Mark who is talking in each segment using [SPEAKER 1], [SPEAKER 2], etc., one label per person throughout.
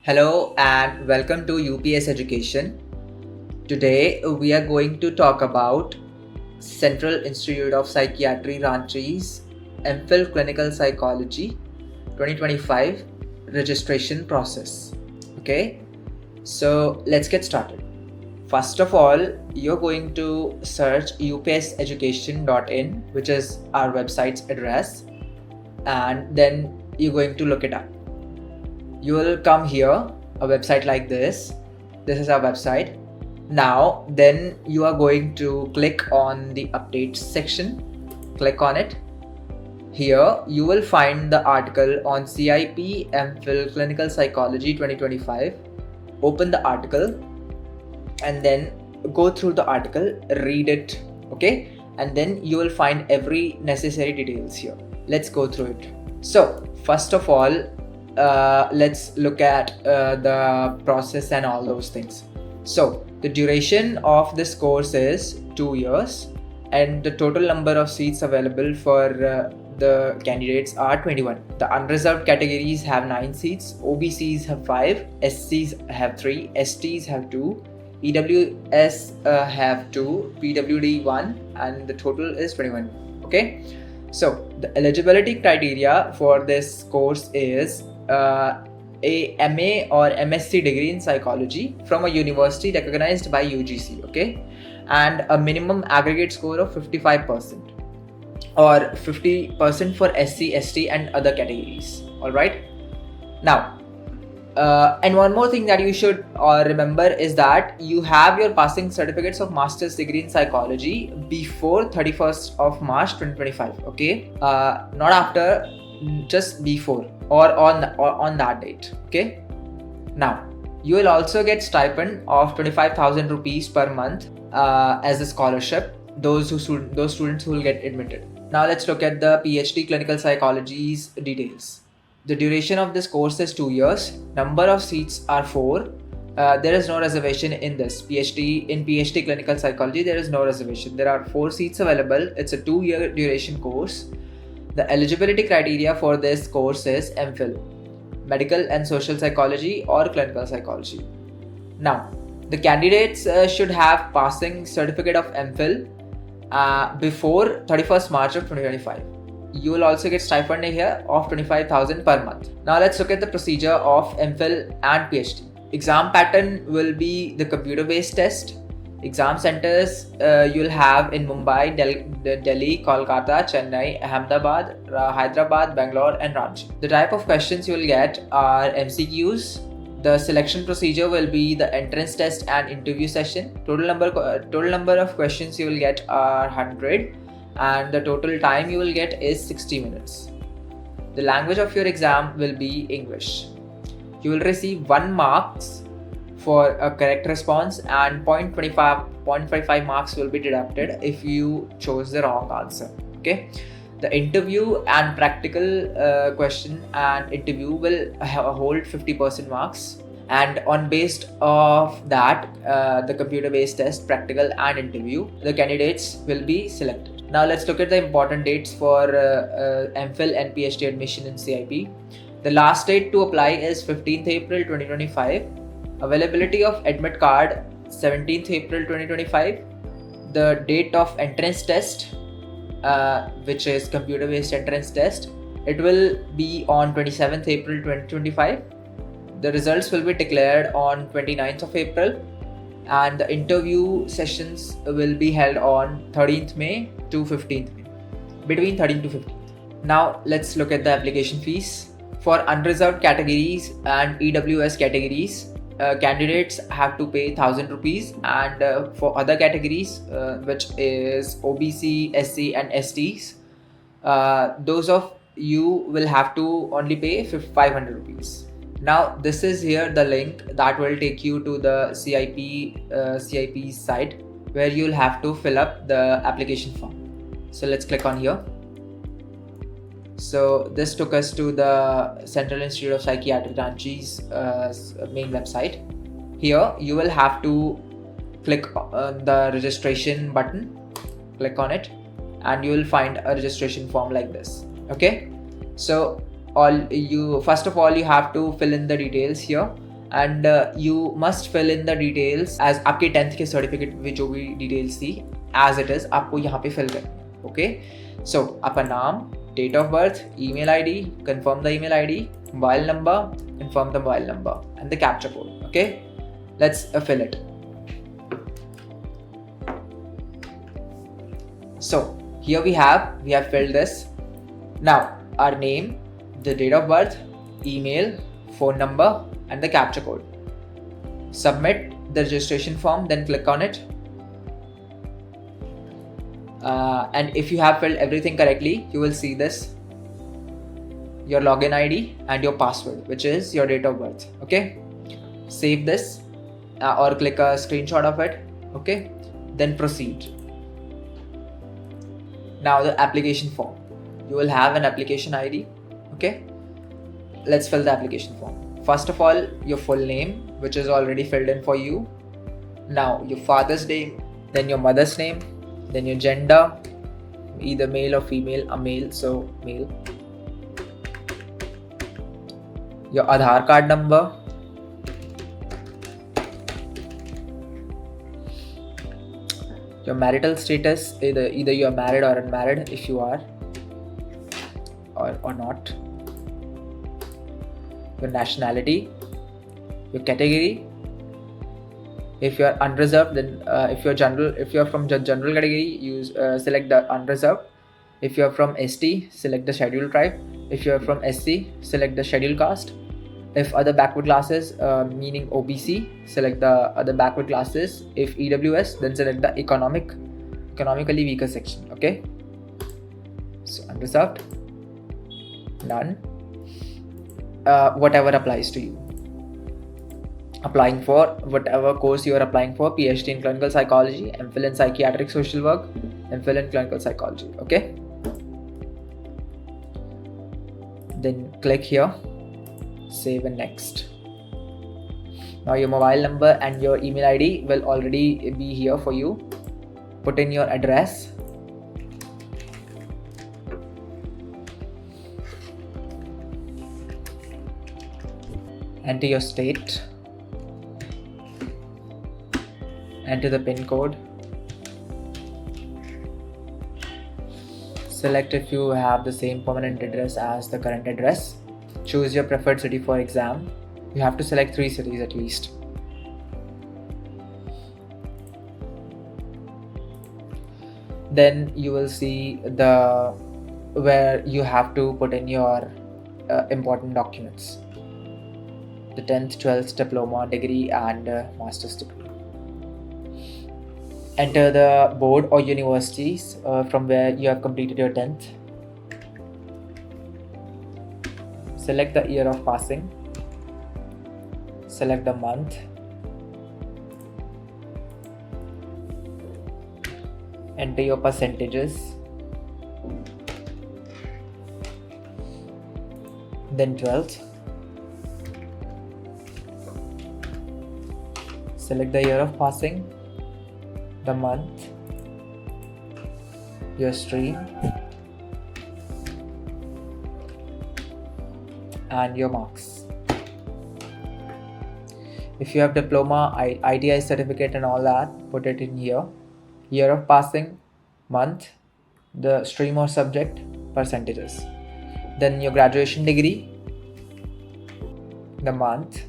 [SPEAKER 1] Hello and welcome to UPS Education. Today we are going to talk about Central Institute of Psychiatry Ranchi's M.Phil Clinical Psychology 2025 registration process. Okay, so let's get started. First of all, you're going to search upseducation.in, which is our website's address, and then you're going to look it up. You will come here, a website like this. This is our website. Now, then you are going to click on the updates section. Click on it. Here, you will find the article on CIP M.Phil Clinical Psychology 2025. Open the article and then go through the article, read it, okay? And then you will find every necessary details here. Let's go through it. So, first of all, let's look at the process and all those things. So the duration of this course is 2 years and the total number of seats available for the candidates are 21. The unreserved categories have 9 seats, OBCs have 5, SCs have 3, STs have 2, EWS have 2, PWD 1, and the total is 21. Okay, so the eligibility criteria for this course is a MA or MSc degree in psychology from a university recognized by UGC, okay, and a minimum aggregate score of 55% or 50% for SC, ST and other categories. All right. Now, and one more thing that you should remember is that you have your passing certificates of master's degree in psychology before 31st of March 2025. Okay, not after, just before or on that date. Okay, now you will also get stipend of 25,000 rupees per month as a scholarship, those students who will get admitted. Now let's look at the PhD clinical psychology's details. The duration of this course is 2 years. Number of seats are 4. There is no reservation in this PhD clinical psychology. There is no reservation. There are 4 seats available. It's a 2-year duration course. The eligibility criteria for this course is M.Phil, medical and social psychology or clinical psychology. Now, the candidates should have passing certificate of M.Phil before 31st March of 2025. You will also get stipend here of 25,000 per month. Now let's look at the procedure of M.Phil and PhD. Exam pattern will be the computer-based test. Exam centers you'll have in Mumbai, Delhi, Kolkata, Chennai, Ahmedabad, Hyderabad, Bangalore and Ranchi. The type of questions you will get are MCQs. The selection procedure will be the entrance test and interview session. Total number of questions you will get are 100 and the total time you will get is 60 minutes. The language of your exam will be English. You will receive 1 marks for a correct response and 0.25 marks will be deducted if you chose the wrong answer. Okay, the interview and practical question and interview will hold 50% marks, and on based of that the computer based test, practical and interview, the candidates will be selected. Now let's look at the important dates for MPhil and PhD admission in CIP. The last date to apply is 15th April 2025. Availability of admit card 17th April 2025. The date of entrance test, which is computer based entrance test, it will be on 27th April 2025. The results will be declared on 29th of April and the interview sessions will be held on 13th May to 15th May, between 13th to 15th. Now let's look at the application fees. For unreserved categories and EWS categories, candidates have to pay 1,000 rupees, and for other categories which is OBC, SC and STs, those of you will have to only pay 500 rupees. Now this is here the link that will take you to the CIP site where you'll have to fill up the application form. So let's click on here. So this took us to the Central Institute of Psychiatry Ranchi's main website. Here you will have to click on the registration button, click on it, and you will find a registration form like this. Okay, so first of all you have to fill in the details here, and you must fill in the details as आपके 10th के certificate में जो भी details थी as it is आपको यहाँ पे fill करना है. ओके, सो आपका नाम, date of birth, email ID, confirm the email ID, mobile number, confirm the mobile number, and the captcha code. Okay, let's fill it. So here we have filled this. Now our name, the date of birth, email, phone number, and the captcha code. Submit the registration form, then click on it. And if you have filled everything correctly, you will see this, your login ID and your password, which is your date of birth. Okay, save this or click a screenshot of it. Okay, then proceed. Now the application form, you will have an application ID. Okay, let's fill the application form. First of all, your full name, which is already filled in for you. Now your father's name, then your mother's name, then your gender, either male or female, a male, so male. Your Aadhaar card number, your marital status, either you are married or unmarried, if you are or not. Your nationality, your category. If you are unreserved, then if you are from general category, you select the unreserved. If you are from ST, select the scheduled tribe. If you are from SC, select the scheduled caste. If other backward classes, meaning OBC, select the other backward classes. If EWS, then select the economically weaker section. Okay, so unreserved, none. Whatever applies to you. Applying for whatever course you are applying for, PhD in clinical psychology, M.Phil in psychiatric social work, M.Phil in clinical psychology. Okay, then click here, save and next. Now your mobile number and your email ID will already be here for you. Put in your address, enter your state, enter the PIN code, select if you have the same permanent address as the current address, choose your preferred city for exam. You have to select 3 cities at least. Then you will see where you have to put in your important documents, the 10th, 12th diploma, degree and master's degree. Enter the board or universities from where you have completed your 10th. Select the year of passing. Select the month. Enter your percentages. Then 12th. Select the year of passing, the month, your stream, and your marks. If you have diploma, ITI certificate and all that, put it in here. Year of passing, month, the stream or subject, percentages. Then your graduation degree, the month,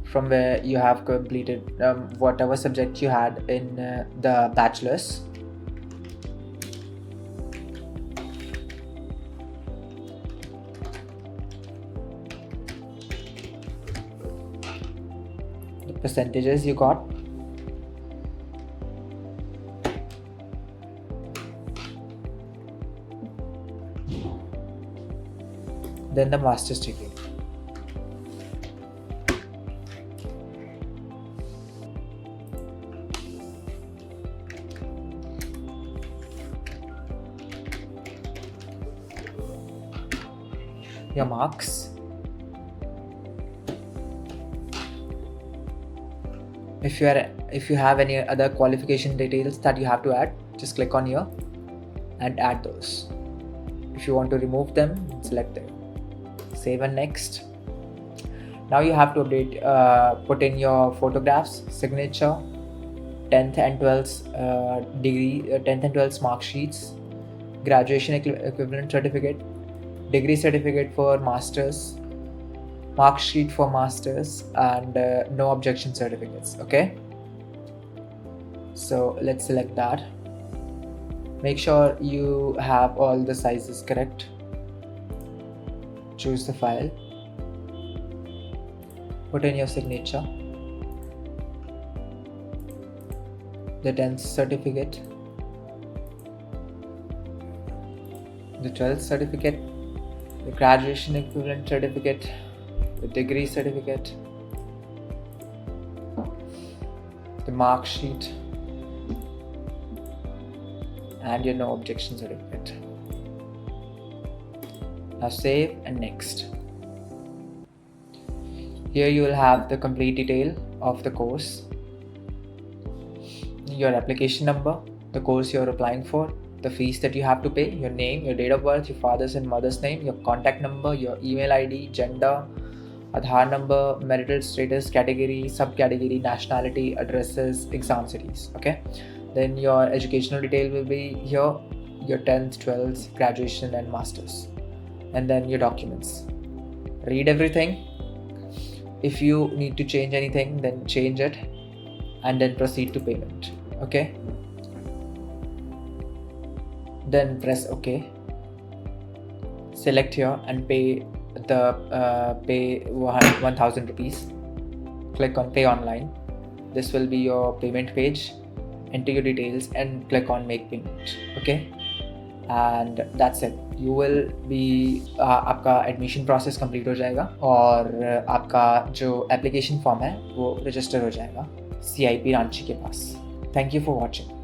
[SPEAKER 1] from where you have completed whatever subject you had in the bachelor's. The percentages you got. Then the master's degree. Your marks. If you have any other qualification details that you have to add, just click on here and add those. If you want to remove them, select there, save and next. Now you have to update, put in your photographs, signature, 10th and 12th degree, 10th and 12th mark sheets, graduation equivalent certificate, degree certificate for masters, mark sheet for masters, and no objection certificates. Okay, so let's select that. Make sure you have all the sizes correct. Choose the file, put in your signature, the 10th certificate, the 12th certificate, the graduation equivalent certificate, the degree certificate, the mark sheet, and your no objection certificate. Now save and next. Here you will have the complete detail of the course, your application number, the course you are applying for, the fees that you have to pay, your name, your date of birth, your father's and mother's name, your contact number, your email ID, gender, Aadhaar number, marital status, category, subcategory, nationality, addresses, exam cities. Okay, then your educational detail will be here, your 10th, 12th, graduation and masters, and then your documents. Read everything. If you need to change anything, then change it, and then proceed to payment. Okay, then press OK. Select here and pay the pay 1000 rupees. Click on pay online. This will be your payment page. Enter your details and click on make payment. Okay, and that's it. You will be आपका admission process complete हो जाएगा और आपका जो application form है वो register हो जाएगा CIP रांची के पास. Thank you for watching.